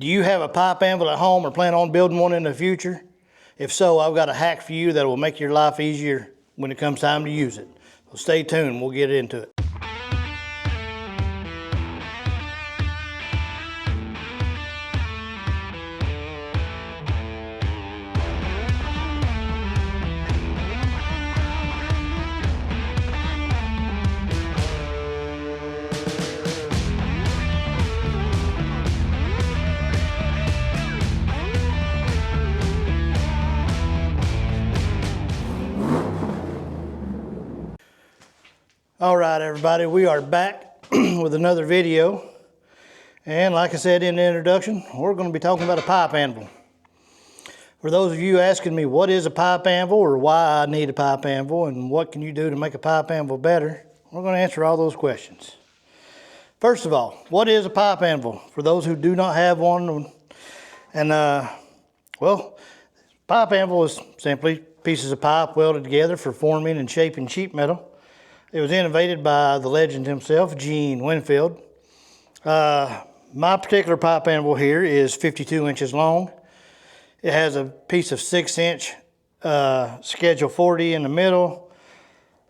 Do you have a pipe anvil at home or plan on building one in the future? If so, I've got a hack for you that will make your life easier when it comes time to use it. So stay tuned, we'll get into it. All right, everybody, we are back with another video. And like I said in the introduction, we're going to be talking about a pipe anvil. For those of you asking me what is a pipe anvil or why I need a pipe anvil and what can you do to make a pipe anvil better, we're going to answer all those questions. First of all, what is a pipe anvil? For those who do not have one, and well, pipe anvil is simply pieces of pipe welded together for forming and shaping sheet metal. It was innovated by the legend himself, Gene Winfield. My particular pipe anvil here is 52 inches long. It has a piece of 6-inch Schedule 40 in the middle,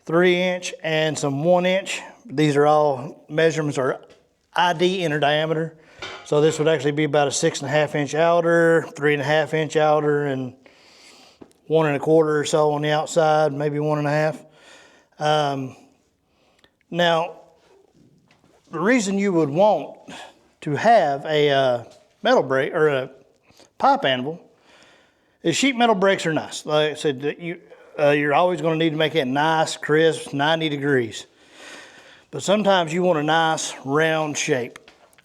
3-inch, and some 1-inch. These are all measurements are ID inner diameter. So this would actually be about a 6.5-inch outer, 3.5-inch outer, and 1 1/4 or so on the outside, maybe 1 1/2. Now, the reason you would want to have a metal brake or a pipe anvil is sheet metal brakes are nice. Like I said, you're always going to need to make it nice, crisp, 90 degrees. But sometimes you want a nice round shape.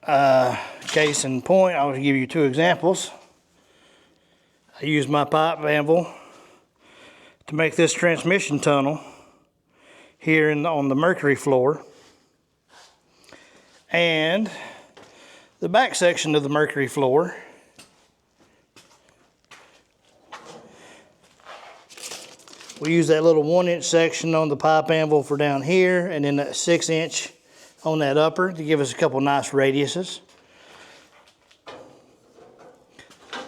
Case in point, I'll give you 2 examples. I use my pipe anvil to make this transmission tunnel here on the mercury floor, and the back section of the mercury floor we use that little 1-inch section on the pipe anvil for down here, and then that 6-inch on that upper to give us a couple nice radiuses.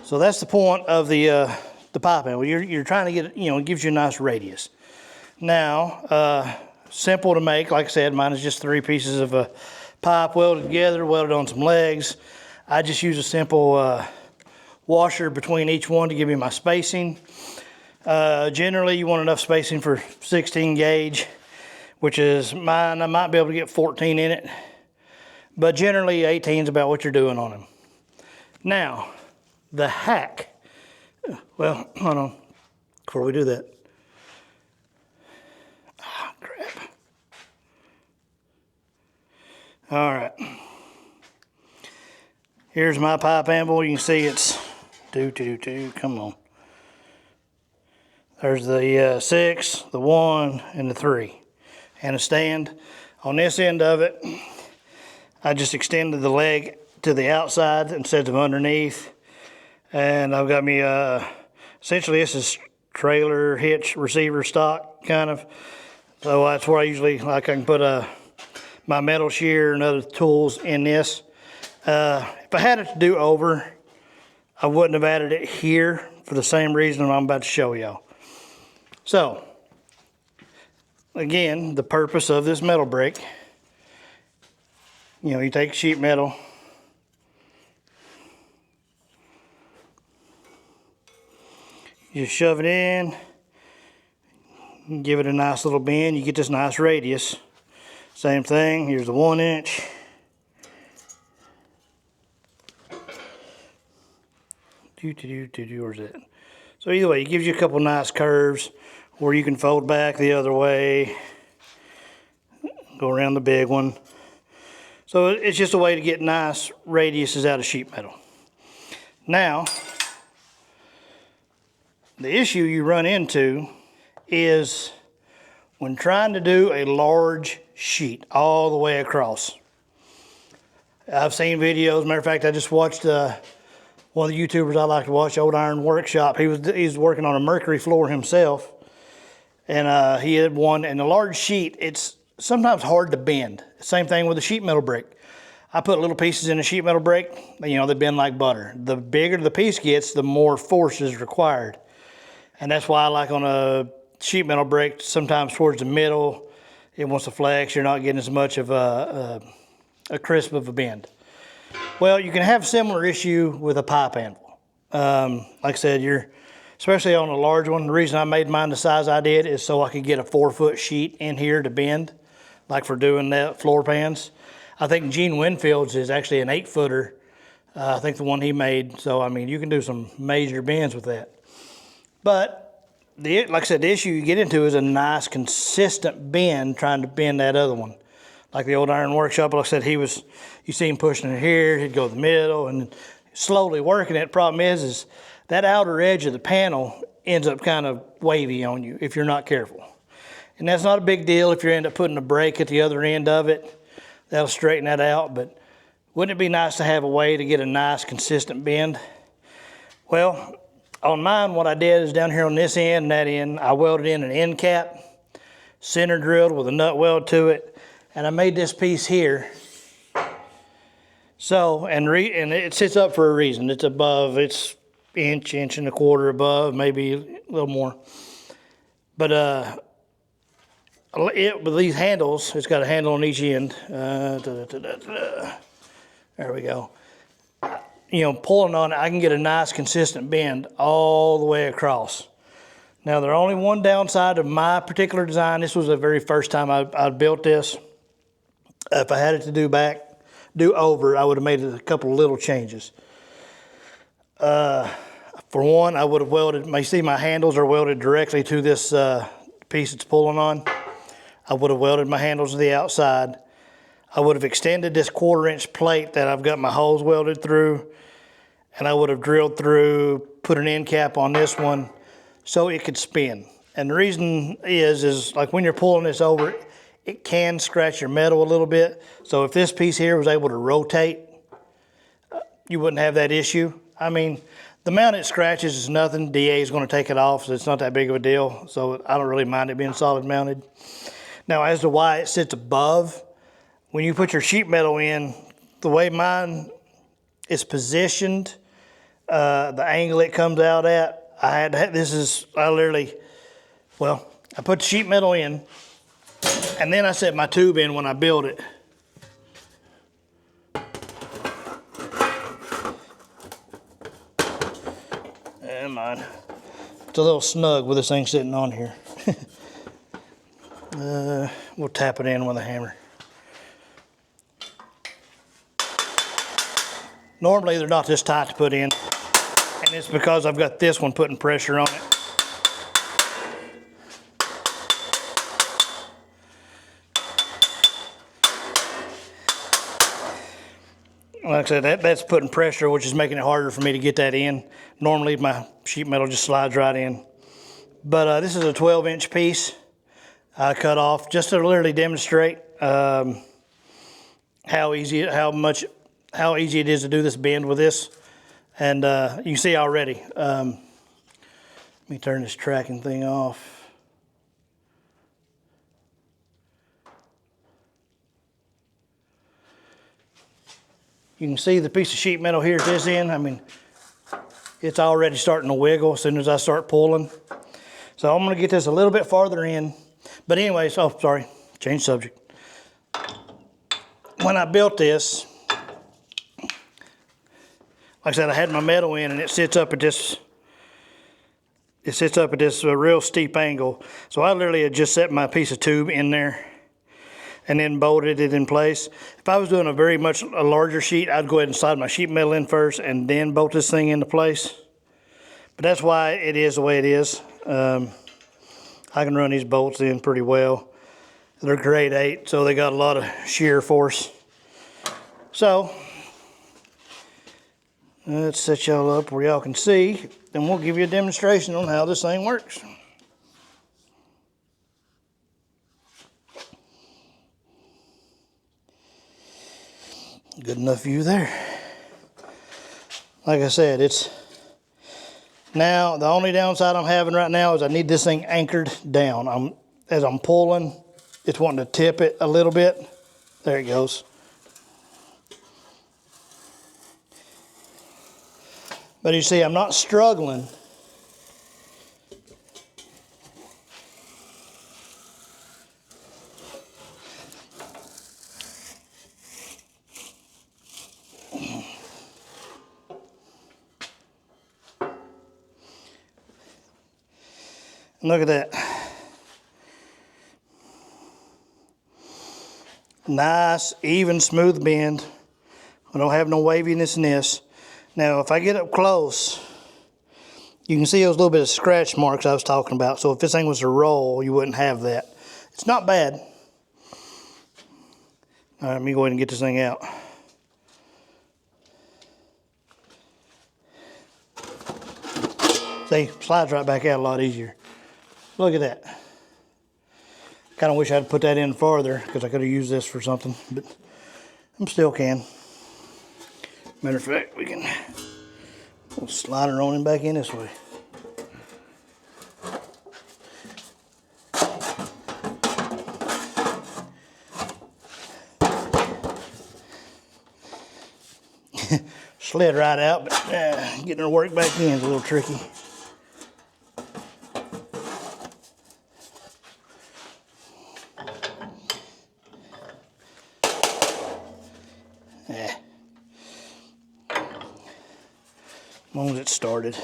So that's the point of the pipe anvil. You're trying to get it, it gives you a nice radius. Now, simple to make. Like I said, mine is just 3 pieces of a pipe welded together, welded on some legs. I just use a simple washer between each one to give me my spacing. Generally, you want enough spacing for 16 gauge, which is mine. I might be able to get 14 in it, but generally 18 is about what you're doing on them. Now, the hack. Well, hold on, before we do that. All right, here's my pipe anvil. You can see it's come on. There's the 6, the 1, and the 3, and a stand. On this end of it, I just extended the leg to the outside instead of underneath, and I've got me essentially this is trailer hitch receiver stock kind of. So that's where I usually I can put my metal shear and other tools in this. If I had it to do over, I wouldn't have added it here for the same reason I'm about to show y'all. So, again, the purpose of this metal brake, you take sheet metal, you shove it in, give it a nice little bend, you get this nice radius. Same thing, here's the 1-inch. Where's that? So either way, it gives you a couple nice curves, or you can fold back the other way, go around the big one. So it's just a way to get nice radiuses out of sheet metal. Now, the issue you run into is when trying to do a large sheet all the way across. I've seen videos. Matter of fact, I just watched one of the YouTubers I like to watch, Old Iron Workshop. He's working on a mercury floor himself, and he had one. And the large sheet, it's sometimes hard to bend. Same thing with the sheet metal brick. I put little pieces in a sheet metal brake. You know, they bend like butter. The bigger the piece gets, the more force is required. And that's why I like on a sheet metal brake, sometimes towards the middle, it wants to flex. You're not getting as much of a crisp of a bend. Well, you can have a similar issue with a pipe anvil. Like I said, especially on a large one, the reason I made mine the size I did is so I could get a 4-foot sheet in here to bend, like for doing that floor pans. I think Gene Winfield's is actually an 8-footer. I think the one he made. So, I mean, you can do some major bends with that. But, like I said, the issue you get into is a nice, consistent bend trying to bend that other one. Like the old iron workshop, like I said, you see him pushing it here, he'd go to the middle and slowly working it. Problem is that outer edge of the panel ends up kind of wavy on you if you're not careful. And that's not a big deal if you end up putting a brake at the other end of it. That'll straighten that out, but wouldn't it be nice to have a way to get a nice, consistent bend? Well, on mine, what I did is down here on this end and that end, I welded in an end cap, center drilled with a nut weld to it, and I made this piece here. So, and it sits up for a reason. It's above, it's inch and a quarter above, maybe a little more. But with these handles, it's got a handle on each end. There we go. You know, pulling on it, I can get a nice consistent bend all the way across. Now, there's only one downside of my particular design. This was the very first time I built this. If I had it to do over, I would have made a couple of little changes. For one, I would have welded, you see my handles are welded directly to this piece it's pulling on. I would have welded my handles to the outside. I would have extended this 1/4-inch plate that I've got my holes welded through, and I would have drilled through, put an end cap on this one so it could spin. And the reason is like when you're pulling this over, it can scratch your metal a little bit. So if this piece here was able to rotate, you wouldn't have that issue. I mean, the amount it scratches is nothing. DA is going to take it off, so it's not that big of a deal. So I don't really mind it being solid mounted. Now, as to why it sits above, when you put your sheet metal in, the way mine is positioned, the angle it comes out at, I put the sheet metal in, and then I set my tube in when I build it. And mine, it's a little snug with this thing sitting on here. We'll tap it in with a hammer. Normally they're not this tight to put in, and it's because I've got this one putting pressure on it. Like I said, that's putting pressure, which is making it harder for me to get that in. Normally my sheet metal just slides right in. But this is a 12-inch piece I cut off just to literally demonstrate how easy it is to do this bend with this. And you see already. Let me turn this tracking thing off. You can see the piece of sheet metal here at this end. I mean, it's already starting to wiggle as soon as I start pulling. So I'm going to get this a little bit farther in. But anyways, oh, sorry, change subject. When I built this, like I said, I had my metal in, and it sits up at this. It sits up at this real steep angle. So I literally had just set my piece of tube in there, and then bolted it in place. If I was doing a larger sheet, I'd go ahead and slide my sheet metal in first, and then bolt this thing into place. But that's why it is the way it is. I can run these bolts in pretty well. They're grade 8, so they got a lot of shear force. So let's set y'all up where y'all can see, and we'll give you a demonstration on how this thing works. Good enough view there. Like I said, now the only downside I'm having right now is I need this thing anchored down. As I'm pulling, it's wanting to tip it a little bit. There it goes. But you see, I'm not struggling. Look at that. Nice, even, smooth bend. I don't have no waviness in this. Now, if I get up close, you can see those little bit of scratch marks I was talking about. So if this thing was to roll, you wouldn't have that. It's not bad. All right, let me go ahead and get this thing out. See, slides right back out a lot easier. Look at that. Kind of wish I'd put that in farther because I could have used this for something, but I still can. Matter of fact, we can slide her on and back in this way. Slid right out, but getting her to work back in is a little tricky. Yeah. As long as it started.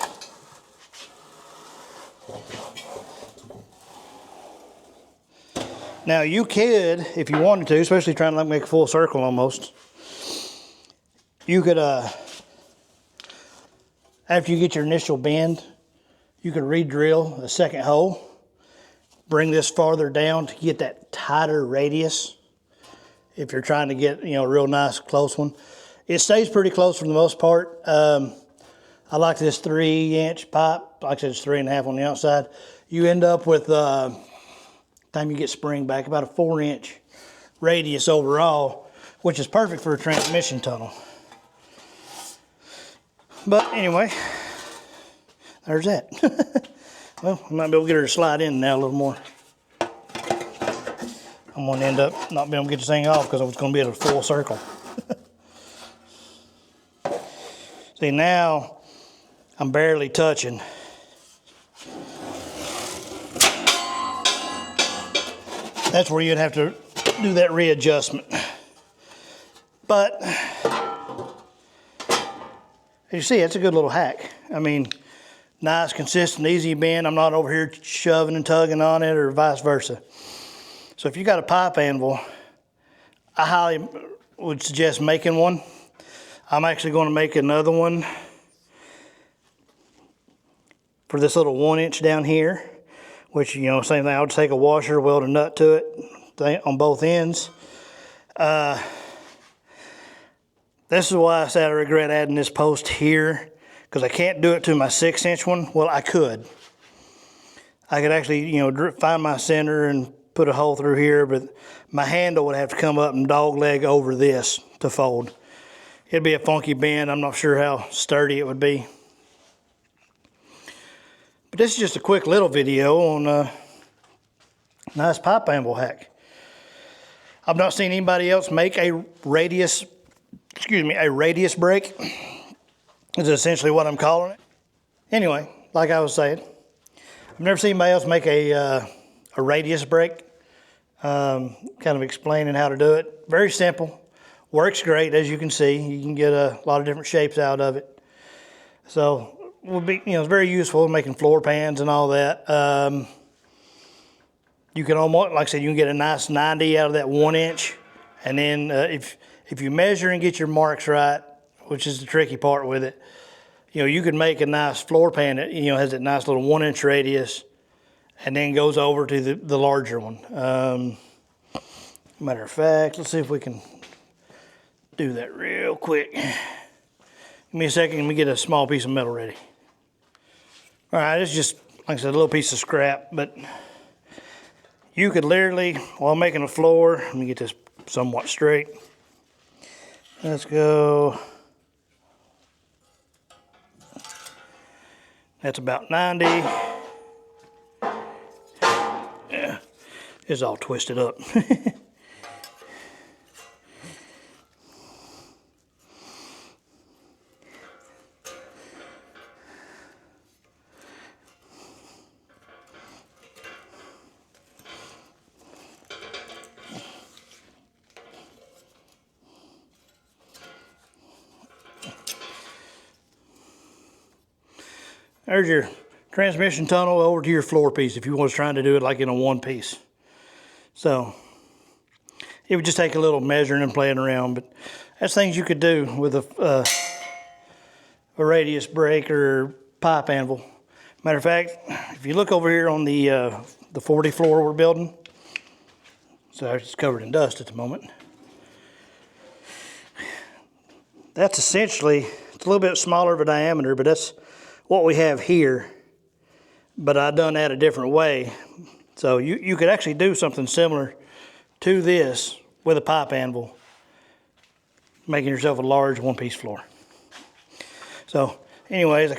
Now you could, if you wanted to, especially trying to like make a full circle almost, you could, after you get your initial bend, you could re-drill a second hole, bring this farther down to get that tighter radius. If you're trying to get, a real nice close one. It stays pretty close for the most part. I like this 3-inch pipe. Like I said, it's 3.5 on the outside. You end up with, time you get spring back, about a 4-inch radius overall, which is perfect for a transmission tunnel. But anyway, there's that. Well, I might be able to get her to slide in now a little more. I'm going to end up not being able to get this thing off because I was going to be at a full circle. See, now I'm barely touching. That's where you'd have to do that readjustment. But as you see, it's a good little hack. I mean, nice, consistent, easy bend. I'm not over here shoving and tugging on it or vice versa. So if you got a pipe anvil, I highly would suggest making one. I'm actually going to make another one for this little 1-inch down here, which, same thing. I would take a washer, weld a nut to it on both ends. This is why I said I regret adding this post here, because I can't do it to my 6-inch one. Well, I could. I could actually, find my center and put a hole through here, but my handle would have to come up and dog leg over this to fold. It'd be a funky bend. I'm not sure how sturdy it would be. But this is just a quick little video on a nice pipe anvil hack. I've not seen anybody else make a radius break. Is essentially what I'm calling it. Anyway, like I was saying, I've never seen anybody else make a radius break. Kind of explaining how to do it. Very simple. Works great, as you can see. You can get a lot of different shapes out of it. So, would be, it's very useful in making floor pans and all that. You can almost, like I said, you can get a nice 90 out of that 1-inch. And then if you measure and get your marks right, which is the tricky part with it, you could make a nice floor pan that, has that nice little 1-inch radius and then goes over to the larger one. Matter of fact, let's see if we can do that real quick. Give me a second, let me get a small piece of metal ready. All right, it's just, like I said, a little piece of scrap, but you could literally, while making a floor, let me get this somewhat straight. Let's go. That's about 90. Yeah, it's all twisted up. There's your transmission tunnel over to your floor piece if you was trying to do it like in a one piece. So it would just take a little measuring and playing around, but that's things you could do with a radius brake or pipe anvil. Matter of fact, if you look over here on the 40 floor we're building, so it's covered in dust at the moment. That's essentially, it's a little bit smaller of a diameter, but that's what we have here. But I done that a different way. So you could actually do something similar to this with a pipe anvil, making yourself a large one-piece floor. So anyways,